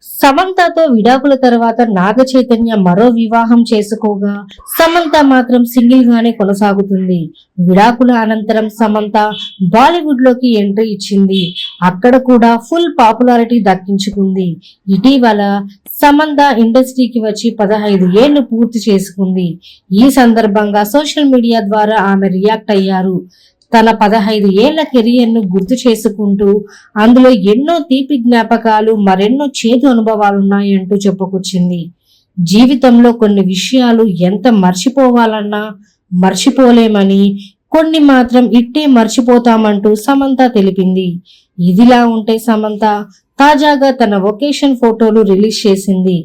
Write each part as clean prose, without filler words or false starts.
సమంతతో విడాకుల తర్వాత నాగ చైతన్య మరో వివాహం చేసుకోగా సమంత మాత్రం సింగిల్ గానే కొనసాగుతుంది. విడాకుల అనంతరం సమంత బాలీవుడ్ లోకి ఎంట్రీ ఇచ్చింది. అక్కడ కూడా ఫుల్ పాపులారిటీ దక్కించుకుంది. ఇటీవల సమంత ఇండస్ట్రీకి వచ్చి 15 ఏళ్లు పూర్తి చేసుకుంది. ఈ సందర్భంగా సోషల్ మీడియా ద్వారా ఆమె రియాక్ట్ అయ్యారు. తన 15 ఏళ్ల కెరియర్ ను గుర్తు చేసుకుంటూ అందులో ఎన్నో తీపి జ్ఞాపకాలు, మరెన్నో చేదు అనుభవాలున్నాయంటూ చెప్పుకొచ్చింది. జీవితంలో కొన్ని విషయాలు ఎంత మర్చిపోవాలన్నా మర్చిపోలేమని, కొన్ని మాత్రం ఇట్టే మర్చిపోతామంటూ సమంత తెలిపింది. ఇదిలా ఉంటే సమంత తాజాగా తన వొకేషన్ ఫోటోలు రిలీజ్ చేసింది.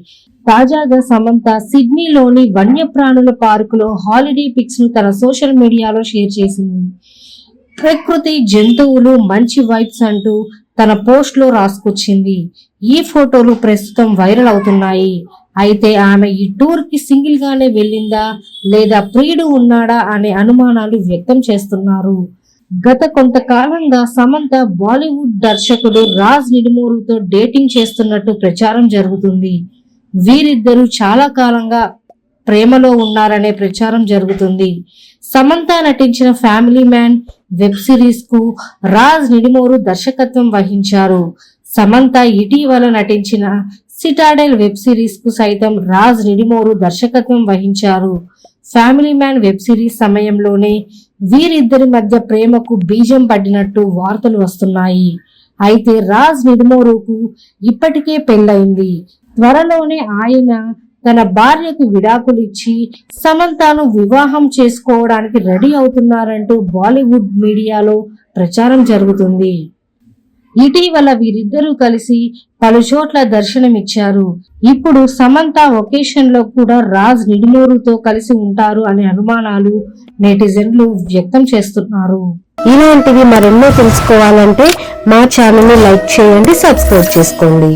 తాజాగా సమంత సిడ్నీలోని వన్యప్రాణుల పార్కులో హాలిడే పిక్స్ ను తన సోషల్ మీడియాలో షేర్ చేసింది. ప్రకృతి, జంతువులు, మంచి వైబ్స్ అంటూ తన పోస్ట్ లో రాసుకొచ్చింది. ఈ ఫోటోలు ప్రస్తుతం వైరల్ అవుతున్నాయి. అయితే ఆమె ఈ టూర్ కి సింగిల్ గానే వెళ్ళిందా లేదా ప్రియుడు ఉన్నాడా అనే అనుమానాలు వ్యక్తం చేస్తున్నారు. గత కొంతకాలంగా సమంత బాలీవుడ్ దర్శకుడు రాజ్ నిడుమూరుతో డేటింగ్ చేస్తున్నట్టు ప్రచారం జరుగుతుంది. వీరిద్దరూ చాలా కాలంగా ప్రేమలో ఉన్నారనే ప్రచారం జరుగుతుంది. సమంత నటించిన ఫ్యామిలీ మ్యాన్ వెబ్ సిరీస్ కు రాజ్ నిడుమూరు దర్శకత్వం వహించారు. సమంత ఇటీవల నటించిన సిటాడెల్ వెబ్ సిరీస్ కు సైతం రాజ్ నిడుమూరు దర్శకత్వం వహించారు. ఫ్యామిలీ మ్యాన్ వెబ్ సిరీస్ సమయంలోనే వీరిద్దరి మధ్య ప్రేమకు బీజం పడినట్టు వార్తలు వస్తున్నాయి. అయితే రాజ్ నిడుమూరుకు ఇప్పటికే పెళ్లైంది. త్వరలోనే ఆయన తన భార్యకు విడాకులు ఇచ్చి సమంతను వివాహం చేసుకోవడానికి రెడీ అవుతున్నారంటూ బాలీవుడ్ మీడియాలో ప్రచారం జరుగుతుంది. ఇటీవల వీరిద్దరూ కలిసి పలు చోట్ల దర్శనమిచ్చారు. ఇప్పుడు సమంత ఒకేషన్ లో కూడా రాజ్ నిడుమూరుతో కలిసి ఉంటారు అనే అనుమానాలు నెటిజన్లు వ్యక్తం చేస్తున్నారు. ఇలాంటివి మరెన్నో తెలుసుకోవాలంటే మా ఛానల్ ని లైక్ చేయండి, సబ్స్క్రైబ్ చేసుకోండి.